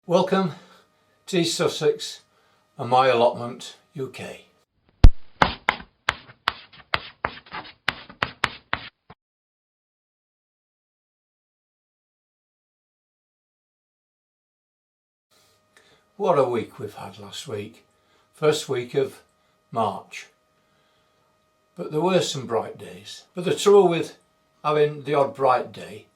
Welcome to East Sussex and my allotment UK. What a week we've had last week. First week of March. But there were some bright days. But the trouble with having the odd bright day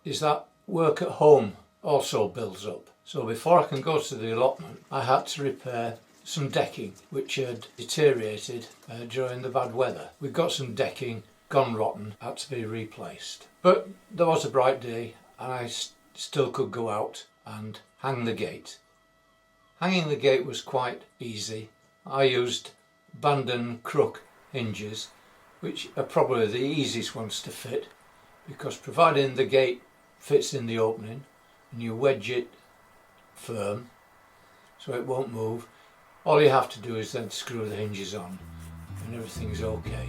is that work at home also builds up. So before I can go to the allotment, I had to repair some decking which had deteriorated during the bad weather. We've got some decking gone rotten, had to be replaced. But there was a bright day and I still could go out and hang the gate. Hanging the gate was quite easy. I used Bandon crook hinges, which are probably the easiest ones to fit, because providing the gate fits in the opening and you wedge it firm so it won't move, all you have to do is then screw the hinges on and everything's okay.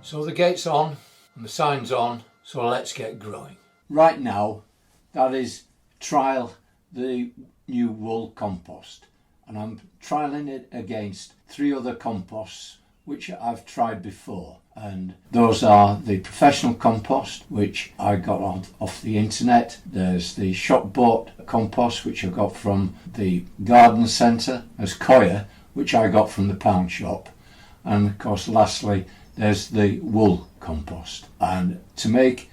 So the gate's on and the sign's on, so let's get growing. Right now, that is trial the new wool compost, and I'm trialling it against 3 other composts which I've tried before, and those are the professional compost which I got off the internet. There's the shop bought compost which I got from the garden centre. There's Koya which I got from the pound shop, and of course lastly there's the wool compost. And to make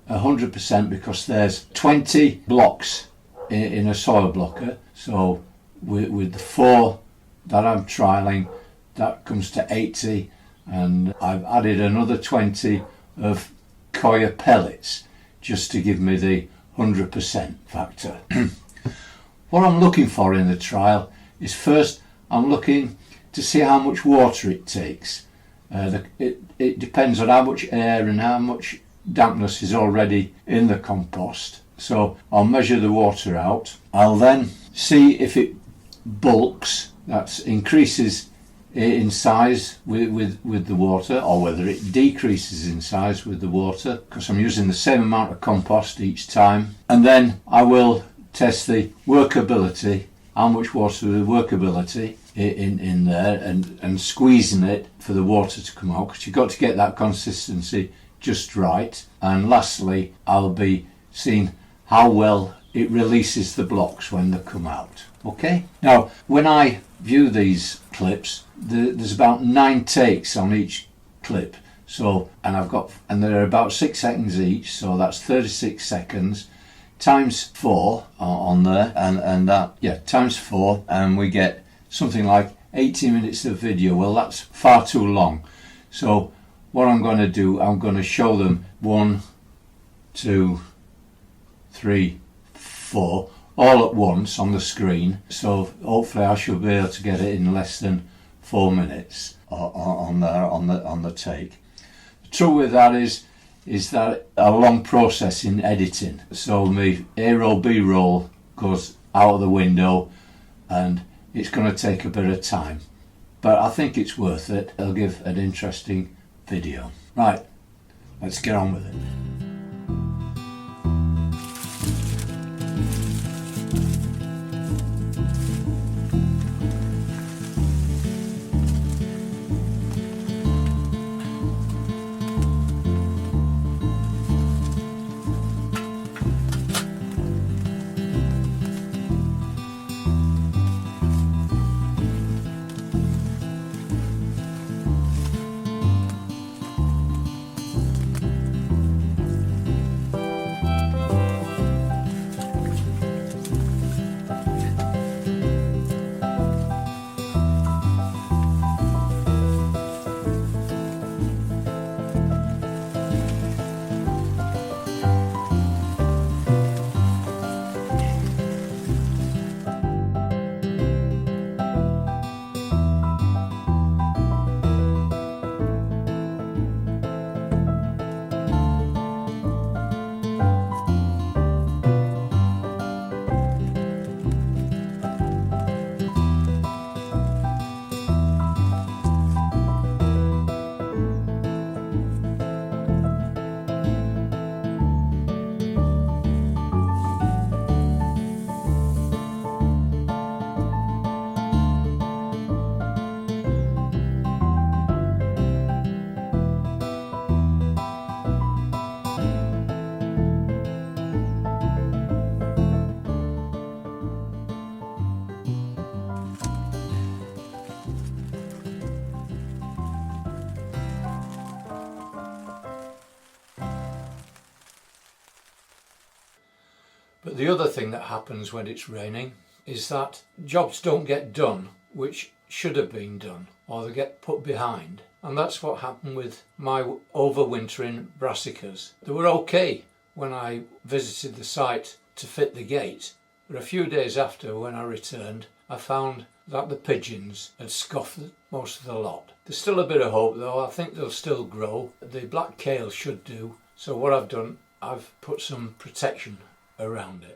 100%, because there's 20 blocks in a soil blocker, so with the 4 that I'm trialling, that comes to 80, and I've added another 20 of Koya pellets just to give me the 100% factor. What I'm looking for in the trial is, first I'm looking to see how much water it takes. It depends on how much air and how much dampness is already in the compost. So I'll measure the water out. I'll then see if it bulks, that increases in size with the water, or whether it decreases in size with the water, because I'm using the same amount of compost each time. And then I will test the workability, how much water the workability in there, and squeezing it for the water to come out, because you've got to get that consistency just right. And lastly, I'll be seeing how well it releases the blocks when they come out. Okay, now when I view these clips, there's about 9 takes on each clip, So, and they're about 6 seconds each, so that's 36 seconds times 4 on there, and that, yeah, times 4, and we get something like 80 minutes of video. Well, that's far too long. So what I'm going to do, I'm going to show them 1, 2, 3, 4 all at once on the screen. So hopefully I should be able to get it in less than 4 minutes on the take. The trouble with that is that a long process in editing. So my A-roll, B-roll goes out of the window, and it's going to take a bit of time. But I think it's worth it. It'll give an interesting video. Right, let's get on with it. But the other thing that happens when it's raining is that jobs don't get done which should have been done, or they get put behind. And that's what happened with my overwintering brassicas. They were okay when I visited the site to fit the gate, but a few days after, when I returned, I found that the pigeons had scoffed most of the lot. There's still a bit of hope though. I think they'll still grow. The black kale should do. So what I've done, I've put some protection around it.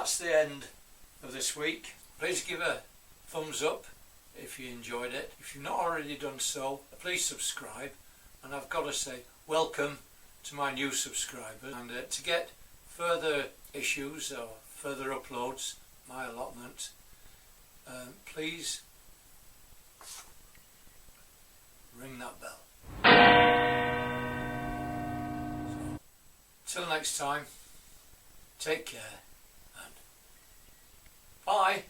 that's the end of this week. Please give a thumbs up if you enjoyed it. If you've not already done so, please subscribe. And I've got to say welcome to my new subscribers, and to get further issues or further uploads, my allotment, please ring that bell. So, till next time, take care and bye.